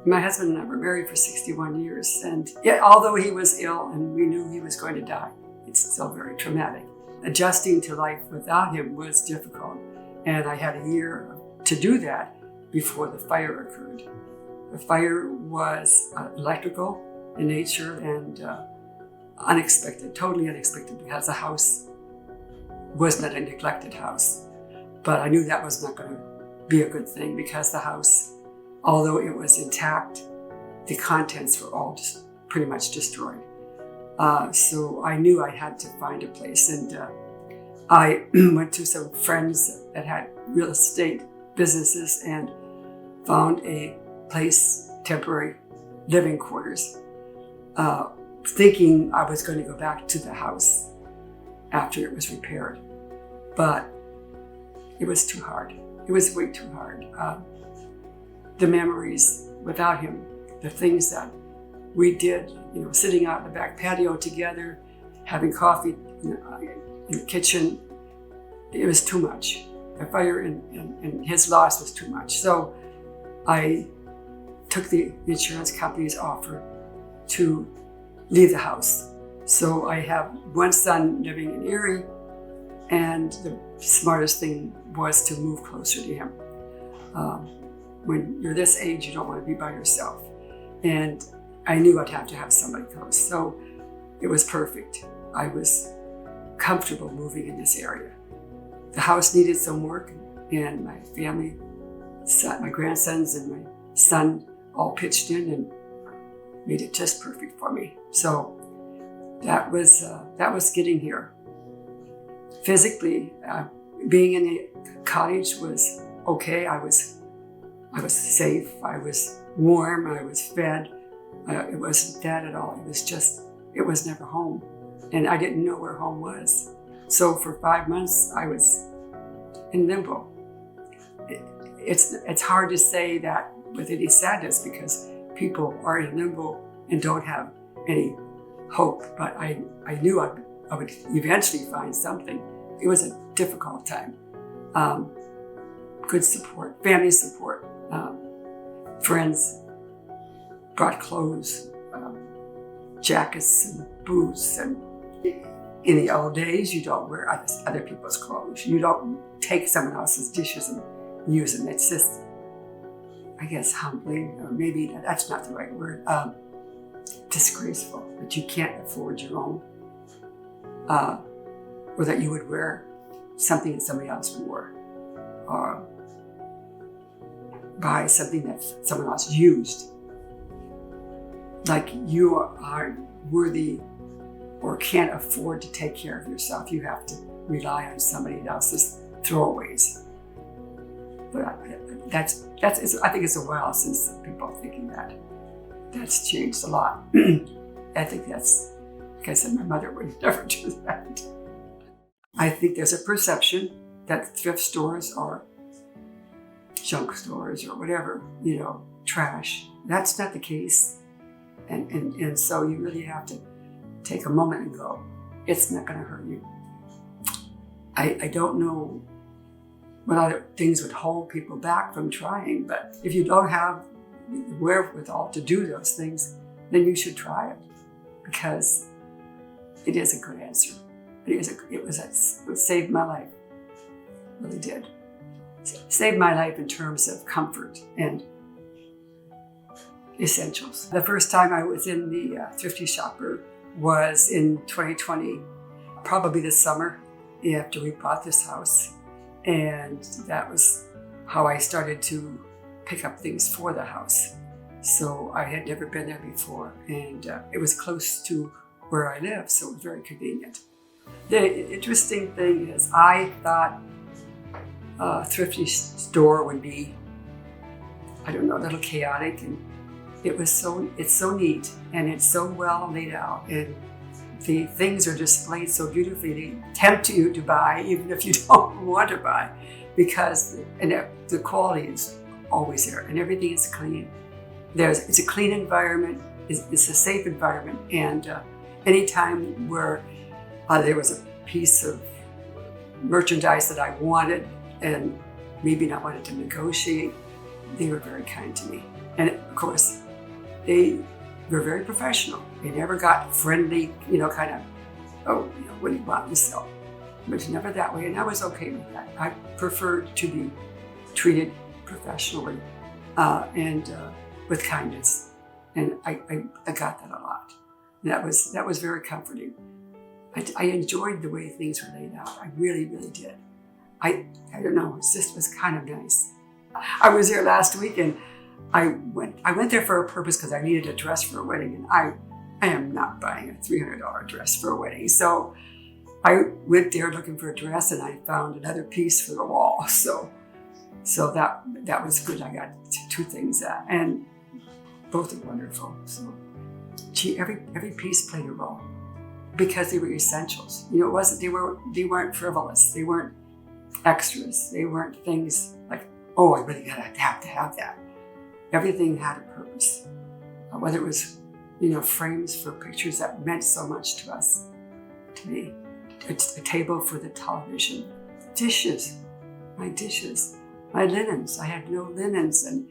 My husband and I were married for 61 years, and yet, although he was ill and we knew he was going to die, it's still very traumatic. Adjusting to life without him was difficult, and I had a year to do that before the fire occurred. The fire was electrical in nature and unexpected, totally unexpected, because the house was not a neglected house. But I knew that was not going to be a good thing, because the house, although it was intact, the contents were all just pretty much destroyed. So I knew I had to find a place, and I went to some friends that had real estate businesses and found a place, temporary living quarters, thinking I was going to go back to the house after it was repaired. But it was too hard. It was way too hard. The memories without him, the things that we did, sitting out in the back patio together, having coffee in the kitchen, it was too much. The fire and his loss was too much. So I took the insurance company's offer to leave the house. So I have one son living in Erie, and the smartest thing was to move closer to him. When you're this age, you don't want to be by yourself. And I knew I'd have to have somebody close. So it was perfect. I was comfortable moving in this area. The house needed some work, and my family, my grandsons and my son all pitched in and made it just perfect for me. So that was getting here. Physically, being in the cottage was okay. I was safe. I was warm. I was fed. It wasn't that at all. It was never home, and I didn't know where home was. So for 5 months, I was in limbo. It's hard to say that with any sadness, because people are in limbo and don't have any hope. But I knew I would eventually find something. It was a difficult time. Good support, family support, friends brought clothes, jackets and boots. And in the old days, you don't wear other people's clothes. You don't take someone else's dishes and use them. It's just, I guess, humbling, or maybe that's not the right word, disgraceful that you can't afford your own, or that you would wear something that somebody else wore, or buy something that someone else used. Like you aren't worthy or can't afford to take care of yourself. You have to rely on somebody else's throwaways. But I think it's a while since people are thinking that. That's changed a lot. I think that's, like I said, my mother would never do that. I think there's a perception that thrift stores are junk stores or whatever, trash. That's not the case. And so you really have to take a moment and go, it's not going to hurt you. I don't know what other things would hold people back from trying, but if you don't have the wherewithal to do those things, then you should try it, because it is a good answer. It saved my life. It really did. Saved my life in terms of comfort and essentials. The first time I was in the Thrifty shopper was in 2020, probably this summer after we bought this house. And that was how I started to pick up things for the house. So I had never been there before, and it was close to where I live, so it was very convenient. The interesting thing is, I thought a Thrifty store would be, a little chaotic, and it's so neat, and it's so well laid out, and the things are displayed so beautifully, they tempt you to buy, even if you don't want to buy, because the quality is always there, and everything is clean. It's a clean environment, it's a safe environment, and anytime where there was a piece of merchandise that I wanted and maybe not wanted to negotiate, they were very kind to me. And of course, they were very professional. They never got friendly, kind of, oh, what do you want, Lucille? It was never that way, and I was okay with that. I preferred to be treated professionally and with kindness, and I got that a lot. And that was very comforting. I enjoyed the way things were laid out. I really, really did. I don't know, it just was kind of nice. I was there last week, and I went there for a purpose because I needed a dress for a wedding, and I am not buying a $300 dress for a wedding. So I went there looking for a dress, and I found another piece for the wall. So that was good. I got two things, and both are wonderful. So every piece played a role because they were essentials. It wasn't they weren't frivolous. They weren't extras. They weren't things like, oh, I really have to have that. Everything had a purpose, whether it was, frames for pictures that meant so much to us, to me, a table for the television, dishes, my linens. I had no linens and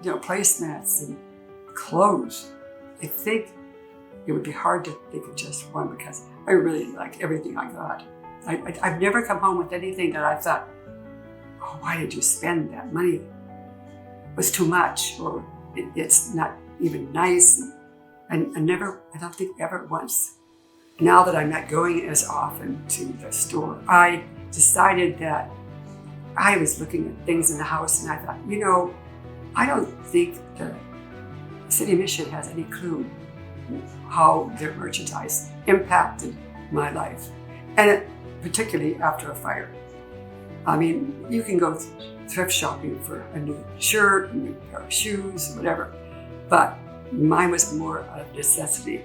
placemats and clothes. I think it would be hard to think of just one because I really like everything I got. I've never come home with anything that I thought, oh, why did you spend that money? It was too much, or it's not even nice. And I don't think ever once. Now that I'm not going as often to the store, I decided that I was looking at things in the house and I thought, I don't think the City Mission has any clue how their merchandise impacted my life. And particularly after a fire. I mean, you can go thrift shopping for a new shirt, a new pair of shoes, whatever. But mine was more of necessity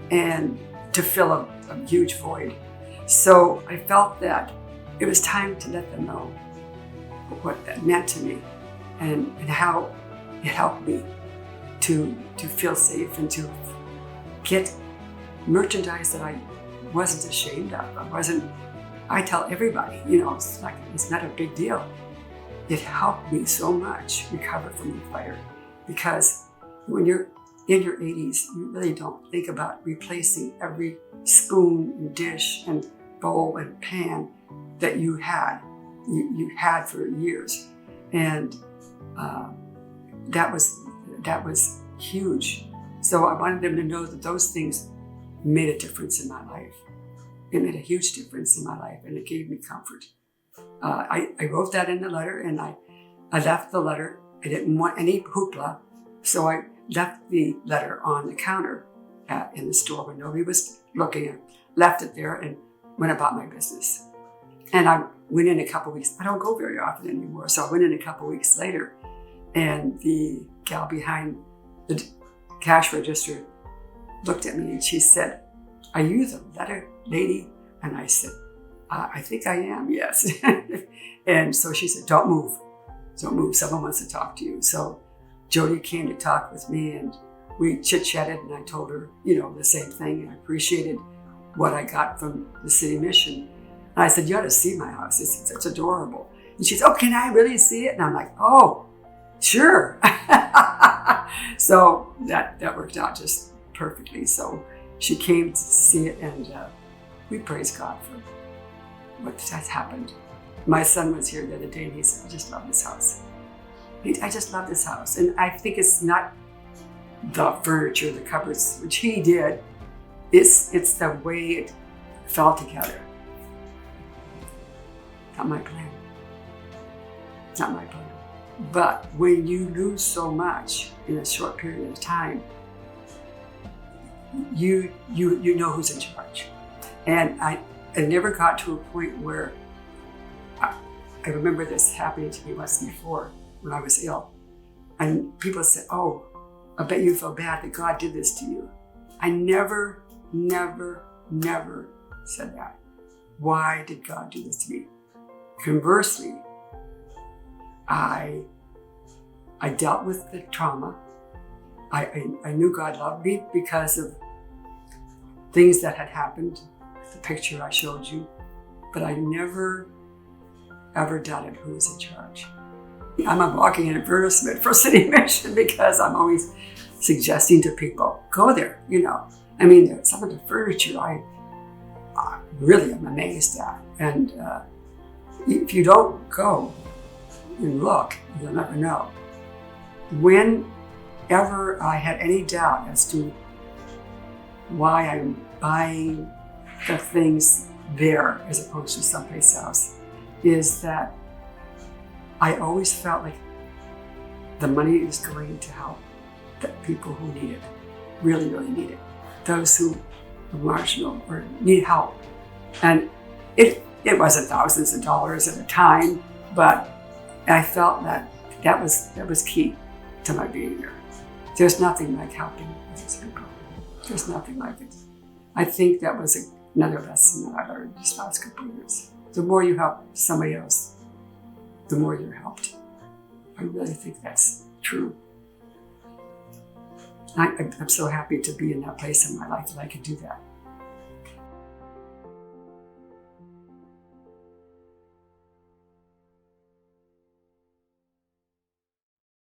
and to fill a huge void. So I felt that it was time to let them know what that meant to me and how it helped me to feel safe and to get merchandise that I wasn't ashamed of. I tell everybody, it's not a big deal. It helped me so much recover from the fire because when you're in your 80s, you really don't think about replacing every spoon and dish and bowl and pan that you had for years. And that was huge. So I wanted them to know that those things made a difference in my life. It made a huge difference in my life, and it gave me comfort. I wrote that in the letter, and I left the letter. I didn't want any hoopla, so I left the letter on the counter in the store when nobody was looking. I left it there and went about my business. And I went in a couple weeks. I don't go very often anymore, so I went in a couple weeks later, and the gal behind the cash register looked at me and she said, "Are you the letter lady?" And I said, "I think I am, yes." And so she said, don't move. Someone wants to talk to you. So Jody came to talk with me and we chit-chatted, and I told her, the same thing. I appreciated what I got from the City Mission. And I said, "You ought to see my house. It's adorable." And she said, "Oh, can I really see it?" And I'm like, "Oh, sure." So that worked out just perfectly. So she came to see it, and we praise God for what has happened. My son was here the other day, and he said, "I just love this house. I just love this house." And I think it's not the furniture, the cupboards, which he did. It's the way it fell together. Not my plan. But when you lose so much in a short period of time, you know who's in charge. And I never got to a point where I remember this happening to me once before when I was ill. And people said, "Oh, I bet you feel bad that God did this to you." I never said that. Why did God do this to me? Conversely, I dealt with the trauma. I knew God loved me because of things that had happened, the picture I showed you, but I never ever doubted who was in charge. I'm a walking advertisement for City Mission because I'm always suggesting to people, go there, I mean, some of the furniture I really am amazed at. And if you don't go and look, you'll never know. Whenever I had any doubt as to why I'm buying the things there as opposed to someplace else, is that I always felt like the money is going to help the people who need it, really, really need it. Those who are marginal or need help. And it wasn't thousands of dollars at a time, but I felt that was key to my being there. There's nothing like helping these people. There's nothing like it. I think that was another lesson that I learned these past couple of years. The more you help somebody else, the more you're helped. I really think that's true. I'm so happy to be in that place in my life that I can do that.